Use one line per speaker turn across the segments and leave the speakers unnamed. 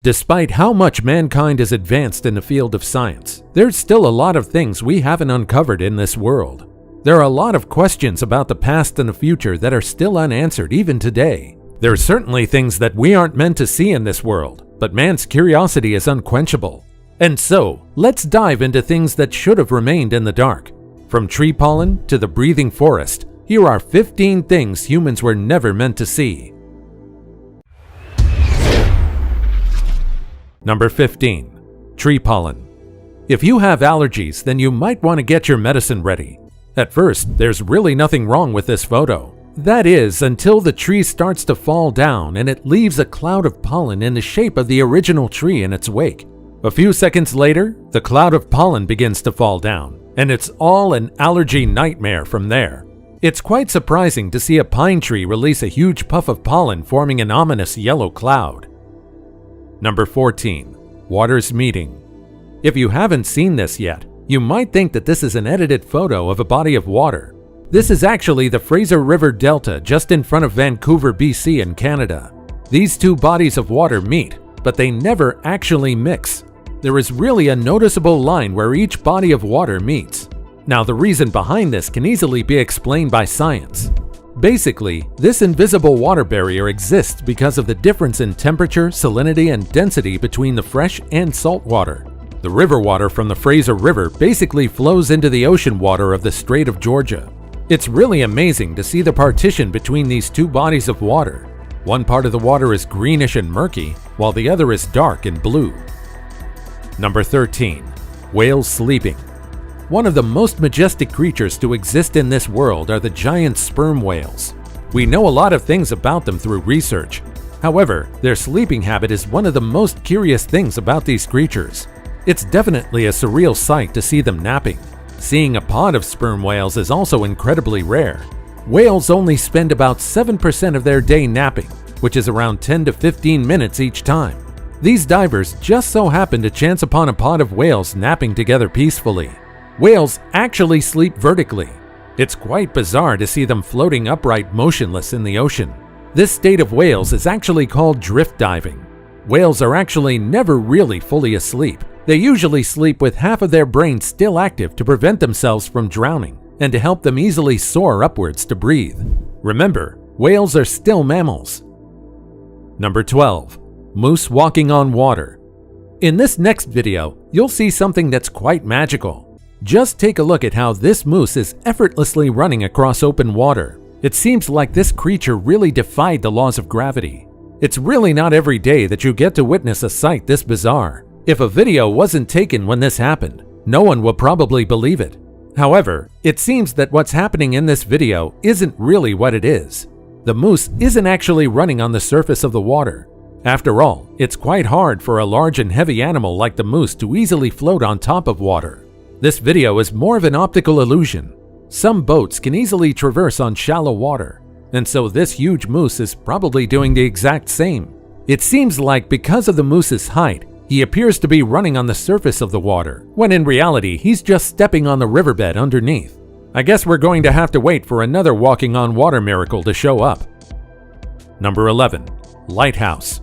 Despite how much mankind has advanced in the field of science, there's still a lot of things we haven't uncovered in this world. There are a lot of questions about the past and the future that are still unanswered even today. There are certainly things that we aren't meant to see in this world, but man's curiosity is unquenchable. And so, let's dive into things that should have remained in the dark. From tree pollen to the breathing forest, here are 15 things humans were never meant to see. Number 15. Tree pollen. If you have allergies, then you might want to get your medicine ready. At first, there's really nothing wrong with this photo. That is, until the tree starts to fall down and it leaves a cloud of pollen in the shape of the original tree in its wake. A few seconds later, the cloud of pollen begins to fall down, and it's all an allergy nightmare from there. It's quite surprising to see a pine tree release a huge puff of pollen forming an ominous yellow cloud. Number 14. Waters meeting. If you haven't seen this yet, you might think that this is an edited photo of a body of water. This is actually the Fraser River Delta just in front of Vancouver, BC in Canada. These two bodies of water meet, but they never actually mix. There is really a noticeable line where each body of water meets. Now, the reason behind this can easily be explained by science. Basically, this invisible water barrier exists because of the difference in temperature, salinity, and density between the fresh and salt water. The river water from the Fraser River basically flows into the ocean water of the Strait of Georgia. It's really amazing to see the partition between these two bodies of water. One part of the water is greenish and murky, while the other is dark and blue. Number 13. Whales sleeping. One of the most majestic creatures to exist in this world are the giant sperm whales. We know a lot of things about them through research. However, their sleeping habit is one of the most curious things about these creatures. It's definitely a surreal sight to see them napping. Seeing a pod of sperm whales is also incredibly rare. Whales only spend about 7% of their day napping, which is around 10 to 15 minutes each time. These divers just so happen to chance upon a pod of whales napping together peacefully. Whales actually sleep vertically. It's quite bizarre to see them floating upright motionless in the ocean. This state of whales is actually called drift diving. Whales are actually never really fully asleep. They usually sleep with half of their brain still active to prevent themselves from drowning and to help them easily soar upwards to breathe. Remember, whales are still mammals. Number 12. Moose walking on water. In this next video, you'll see something that's quite magical. Just take a look at how this moose is effortlessly running across open water. It seems like this creature really defied the laws of gravity. It's really not every day that you get to witness a sight this bizarre. If a video wasn't taken when this happened, no one will probably believe it. However, it seems that what's happening in this video isn't really what it is. The moose isn't actually running on the surface of the water. After all, it's quite hard for a large and heavy animal like the moose to easily float on top of water. This video is more of an optical illusion. Some boats can easily traverse on shallow water, and so this huge moose is probably doing the exact same. It seems like because of the moose's height, he appears to be running on the surface of the water, when in reality he's just stepping on the riverbed underneath. I guess we're going to have to wait for another walking on water miracle to show up. Number 11. Lighthouse.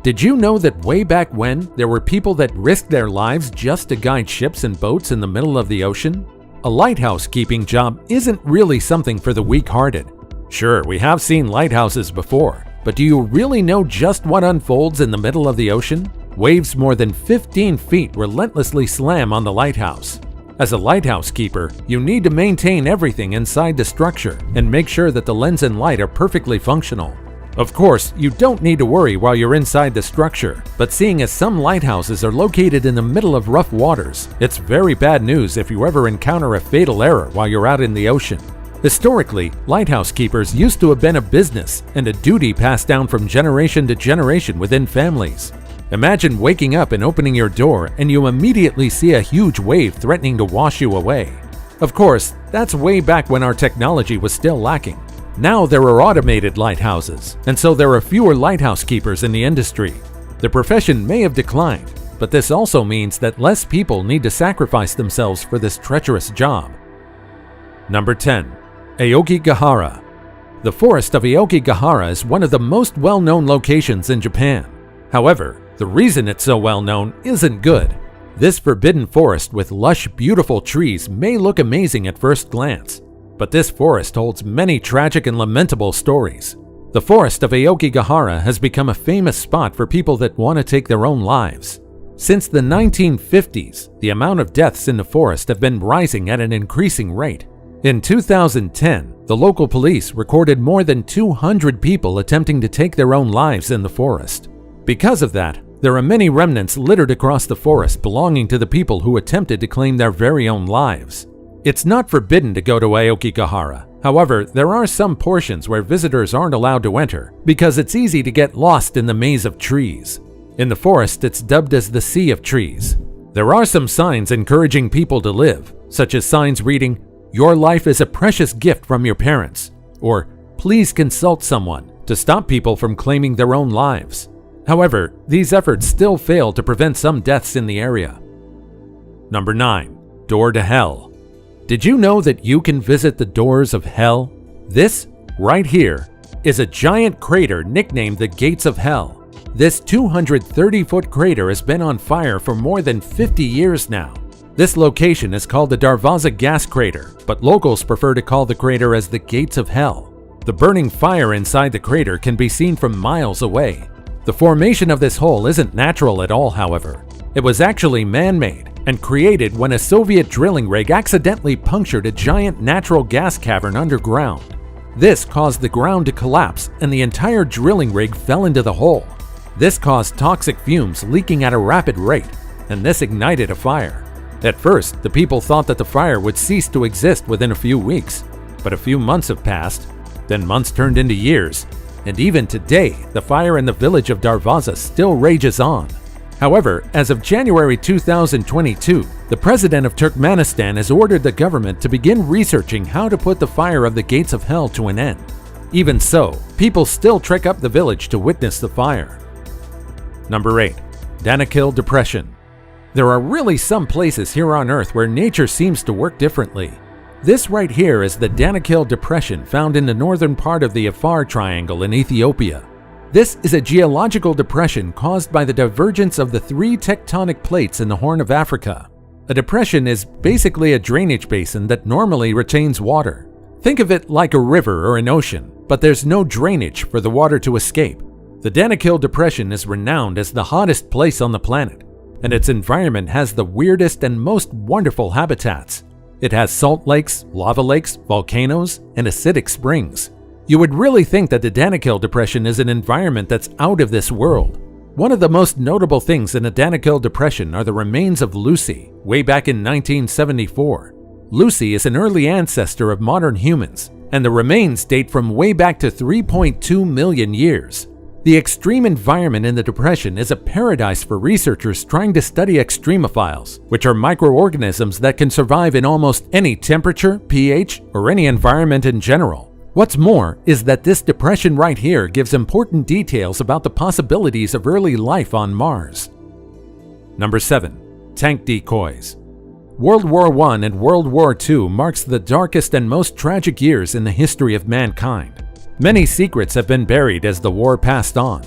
Did you know that way back when, there were people that risked their lives just to guide ships and boats in the middle of the ocean? A lighthouse keeping job isn't really something for the weak-hearted. Sure, we have seen lighthouses before, but do you really know just what unfolds in the middle of the ocean? Waves more than 15 feet relentlessly slam on the lighthouse. As a lighthouse keeper, you need to maintain everything inside the structure and make sure that the lens and light are perfectly functional. Of course, you don't need to worry while you're inside the structure, but seeing as some lighthouses are located in the middle of rough waters, it's very bad news if you ever encounter a fatal error while you're out in the ocean. Historically, lighthouse keepers used to have been a business and a duty passed down from generation to generation within families. Imagine waking up and opening your door and you immediately see a huge wave threatening to wash you away. Of course, that's way back when our technology was still lacking. Now there are automated lighthouses, and so there are fewer lighthouse keepers in the industry. The profession may have declined, but this also means that less people need to sacrifice themselves for this treacherous job. Number 10. Aokigahara. The forest of Aokigahara is one of the most well-known locations in Japan. However, The reason it's so well known isn't good. This forbidden forest with lush, beautiful trees may look amazing at first glance, but this forest holds many tragic and lamentable stories. The forest of Aokigahara has become a famous spot for people that want to take their own lives. Since the 1950s, the amount of deaths in the forest have been rising at an increasing rate. In 2010, the local police recorded more than 200 people attempting to take their own lives in the forest. Because of that, there are many remnants littered across the forest belonging to the people who attempted to claim their very own lives. It's not forbidden to go to Aokigahara. However, there are some portions where visitors aren't allowed to enter because it's easy to get lost in the maze of trees. In the forest, it's dubbed as the Sea of Trees. There are some signs encouraging people to live, such as signs reading, "Your life is a precious gift from your parents," or "Please consult someone," to stop people from claiming their own lives. However, these efforts still fail to prevent some deaths in the area. Number 9. Door to Hell. Did you know that you can visit the doors of hell? This, right here, is a giant crater nicknamed the Gates of Hell. This 230-foot crater has been on fire for more than 50 years now. This location is called the Darvaza gas crater, but locals prefer to call the crater as the Gates of Hell. The burning fire inside the crater can be seen from miles away. The formation of this hole isn't natural at all, however. It was actually man-made and created when a Soviet drilling rig accidentally punctured a giant natural gas cavern underground. This caused the ground to collapse and the entire drilling rig fell into the hole. This caused toxic fumes leaking at a rapid rate, and this ignited a fire. At first, the people thought that the fire would cease to exist within a few weeks, but a few months have passed, then months turned into years, and even today, the fire in the village of Darvaza still rages on. However, as of January 2022, the president of Turkmenistan has ordered the government to begin researching how to put the fire of the Gates of Hell to an end. Even so, people still trek up the village to witness the fire. Number 8. Danakil Depression. There are really some places here on Earth where nature seems to work differently. This right here is the Danakil Depression found in the northern part of the Afar Triangle in Ethiopia. This is a geological depression caused by the divergence of the 3 tectonic plates in the Horn of Africa. A depression is basically a drainage basin that normally retains water. Think of it like a river or an ocean, but there's no drainage for the water to escape. The Danakil Depression is renowned as the hottest place on the planet, and its environment has the weirdest and most wonderful habitats. It has salt lakes, lava lakes, volcanoes, and acidic springs. You would really think that the Danakil Depression is an environment that's out of this world. One of the most notable things in the Danakil Depression are the remains of Lucy, way back in 1974. Lucy is an early ancestor of modern humans, and the remains date from way back to 3.2 million years. The extreme environment in the depression is a paradise for researchers trying to study extremophiles, which are microorganisms that can survive in almost any temperature, pH, or any environment in general. What's more is that this depression right here gives important details about the possibilities of early life on Mars. Number 7. Tank Decoys. World War I and World War II marks the darkest and most tragic years in the history of mankind. Many secrets have been buried as the war passed on.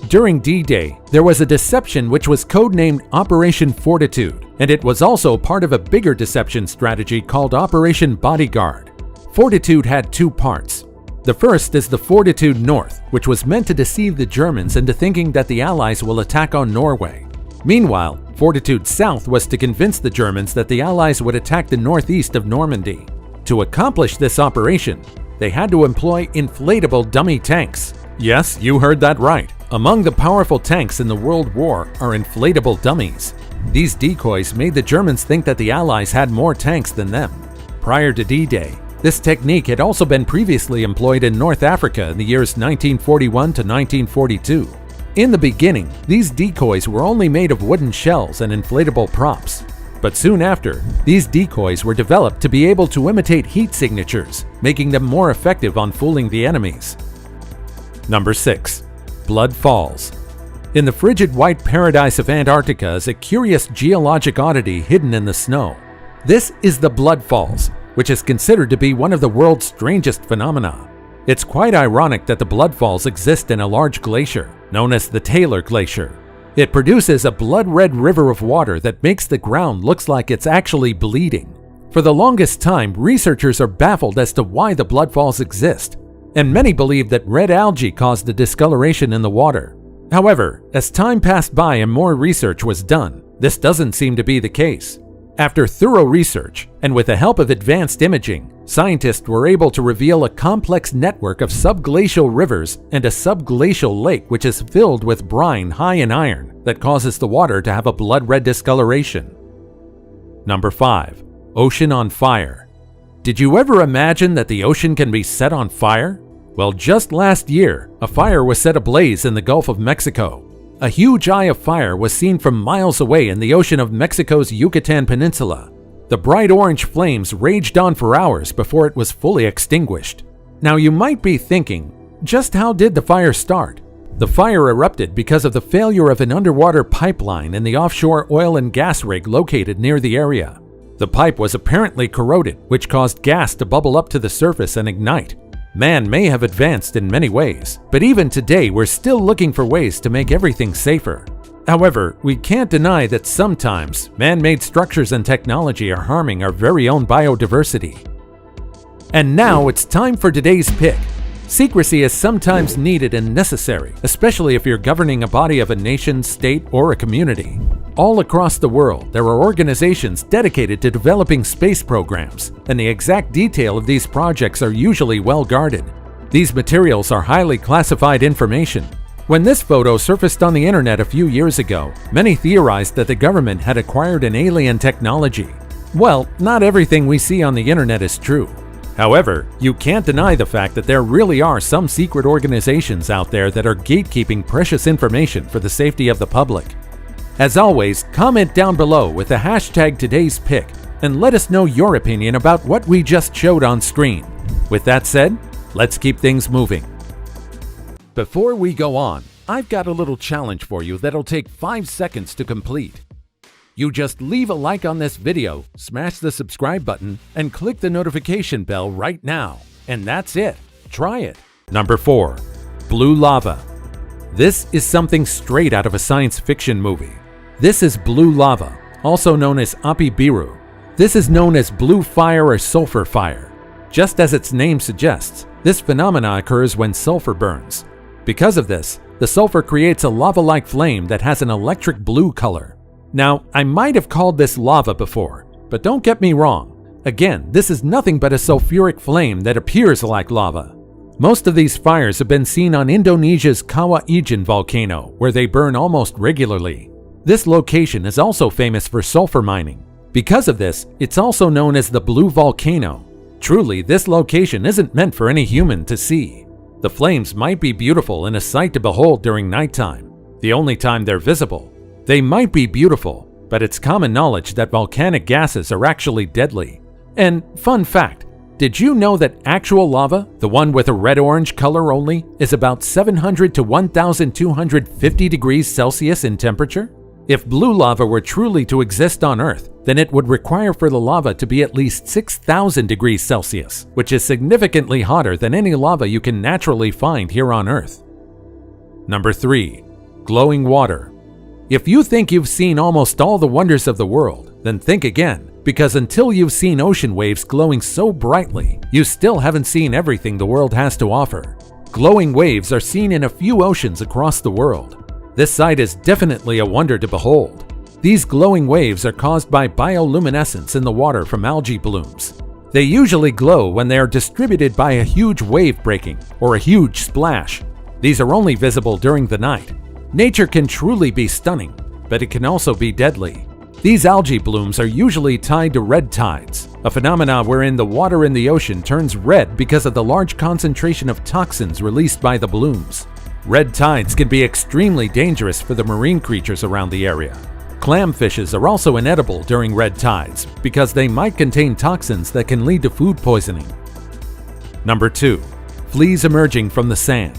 During D-Day, there was a deception which was codenamed Operation Fortitude, and it was also part of a bigger deception strategy called Operation Bodyguard. Fortitude had 2 parts. The first is the Fortitude North, which was meant to deceive the Germans into thinking that the Allies will attack on Norway. Meanwhile, Fortitude South was to convince the Germans that the Allies would attack the northeast of Normandy. To accomplish this operation, they had to employ inflatable dummy tanks. Yes, you heard that right. Among the powerful tanks in the World War are inflatable dummies. These decoys made the Germans think that the Allies had more tanks than them. Prior to D-Day, this technique had also been previously employed in North Africa in the years 1941 to 1942. In the beginning, these decoys were only made of wooden shells and inflatable props. But soon after, these decoys were developed to be able to imitate heat signatures, making them more effective on fooling the enemies. Number 6. Blood Falls. In the frigid white paradise of Antarctica is a curious geologic oddity hidden in the snow. This is the Blood Falls, which is considered to be one of the world's strangest phenomena. It's quite ironic that the Blood Falls exist in a large glacier, known as the Taylor Glacier. It produces a blood-red river of water that makes the ground look like it's actually bleeding. For the longest time, researchers are baffled as to why the blood falls exist, and many believe that red algae caused the discoloration in the water. However, as time passed by and more research was done, this doesn't seem to be the case. After thorough research, and with the help of advanced imaging, scientists were able to reveal a complex network of subglacial rivers and a subglacial lake which is filled with brine high in iron that causes the water to have a blood-red discoloration. Number 5. Ocean on fire. Did you ever imagine that the ocean can be set on fire? Well, just last year, a fire was set ablaze in the Gulf of Mexico. A huge eye of fire was seen from miles away in the ocean of Mexico's Yucatan Peninsula. The bright orange flames raged on for hours before it was fully extinguished. Now you might be thinking, just how did the fire start? The fire erupted because of the failure of an underwater pipeline in the offshore oil and gas rig located near the area. The pipe was apparently corroded, which caused gas to bubble up to the surface and ignite. Man may have advanced in many ways, but even today we're still looking for ways to make everything safer. However, we can't deny that sometimes man-made structures and technology are harming our very own biodiversity. And now it's time for today's pick. Secrecy is sometimes needed and necessary, especially if you're governing a body of a nation, state, or a community. All across the world, there are organizations dedicated to developing space programs, and the exact detail of these projects are usually well guarded. These materials are highly classified information. When this photo surfaced on the internet a few years ago, many theorized that the government had acquired an alien technology. Well, not everything we see on the internet is true. However, you can't deny the fact that there really are some secret organizations out there that are gatekeeping precious information for the safety of the public. As always, comment down below with the hashtag today's pick and let us know your opinion about what we just showed on screen. With that said, let's keep things moving. Before we go on, I've got a little challenge for you that'll take 5 seconds to complete. You just leave a like on this video, smash the subscribe button, and click the notification bell right now. And that's it. Try it. Number 4. Blue lava. This is something straight out of a science fiction movie. This is blue lava, also known as api biru. This is known as blue fire or sulfur fire. Just as its name suggests, this phenomena occurs when sulfur burns. Because of this, the sulfur creates a lava-like flame that has an electric blue color. Now, I might have called this lava before, but don't get me wrong. Again, this is nothing but a sulfuric flame that appears like lava. Most of these fires have been seen on Indonesia's Kawah Ijen volcano, where they burn almost regularly. This location is also famous for sulfur mining. Because of this, it's also known as the Blue Volcano. Truly, this location isn't meant for any human to see. The flames might be beautiful and a sight to behold during nighttime, the only time they're visible. They might be beautiful, but it's common knowledge that volcanic gases are actually deadly. And fun fact, did you know that actual lava, the one with a red-orange color only, is about 700 to 1,250 degrees Celsius in temperature? If blue lava were truly to exist on Earth, then it would require for the lava to be at least 6,000 degrees Celsius, which is significantly hotter than any lava you can naturally find here on Earth. Number 3. Glowing water. If you think you've seen almost all the wonders of the world, then think again, because until you've seen ocean waves glowing so brightly, you still haven't seen everything the world has to offer. Glowing waves are seen in a few oceans across the world. This sight is definitely a wonder to behold. These glowing waves are caused by bioluminescence in the water from algae blooms. They usually glow when they are distributed by a huge wave breaking or a huge splash. These are only visible during the night. Nature can truly be stunning, but it can also be deadly. These algae blooms are usually tied to red tides, a phenomenon wherein the water in the ocean turns red because of the large concentration of toxins released by the blooms. Red tides can be extremely dangerous for the marine creatures around the area. Clamfishes are also inedible during red tides because they might contain toxins that can lead to food poisoning. Number 2. Fleas emerging from the sand.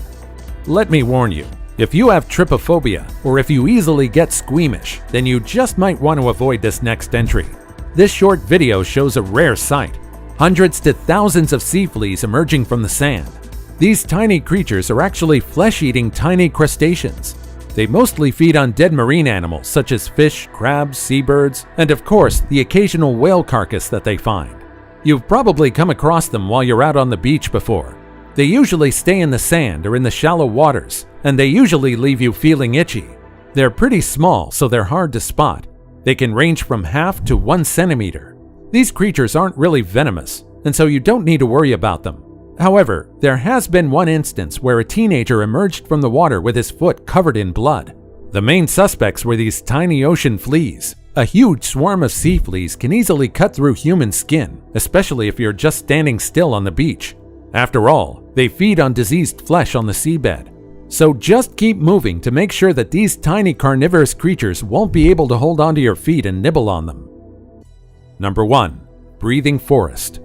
Let me warn you, if you have trypophobia or if you easily get squeamish, then you just might want to avoid this next entry. This short video shows a rare sight: hundreds to thousands of sea fleas emerging from the sand. These tiny creatures are actually flesh-eating tiny crustaceans. They mostly feed on dead marine animals such as fish, crabs, seabirds, and of course, the occasional whale carcass that they find. You've probably come across them while you're out on the beach before. They usually stay in the sand or in the shallow waters, and they usually leave you feeling itchy. They're pretty small, so they're hard to spot. They can range from half to 1 centimeter. These creatures aren't really venomous, and so you don't need to worry about them. However, there has been one instance where a teenager emerged from the water with his foot covered in blood. The main suspects were these tiny ocean fleas. A huge swarm of sea fleas can easily cut through human skin, especially if you're just standing still on the beach. After all, they feed on diseased flesh on the seabed. So just keep moving to make sure that these tiny carnivorous creatures won't be able to hold onto your feet and nibble on them. Number 1. Breathing forest.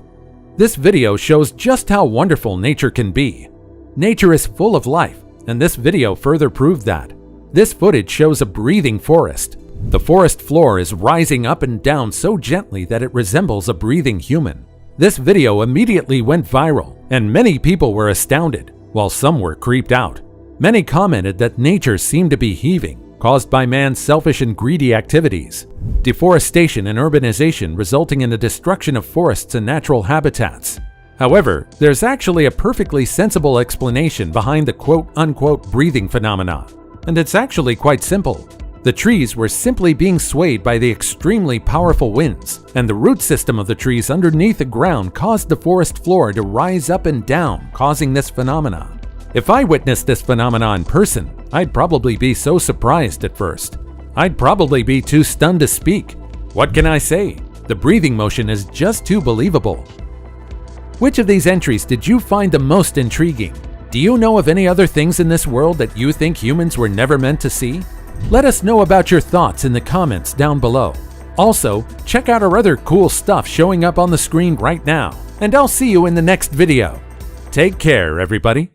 This video shows just how wonderful nature can be. Nature is full of life, and this video further proved that. This footage shows a breathing forest. The forest floor is rising up and down so gently that it resembles a breathing human. This video immediately went viral, and many people were astounded, while some were creeped out. Many commented that nature seemed to be heaving, caused by man's selfish and greedy activities, deforestation and urbanization resulting in the destruction of forests and natural habitats. However, there's actually a perfectly sensible explanation behind the quote-unquote breathing phenomena, and it's actually quite simple. The trees were simply being swayed by the extremely powerful winds, and the root system of the trees underneath the ground caused the forest floor to rise up and down, causing this phenomena. If I witnessed this phenomena in person, I'd probably be so surprised at first. I'd probably be too stunned to speak. What can I say? The breathing motion is just too believable. Which of these entries did you find the most intriguing? Do you know of any other things in this world that you think humans were never meant to see? Let us know about your thoughts in the comments down below. Also, check out our other cool stuff showing up on the screen right now, and I'll see you in the next video. Take care, everybody.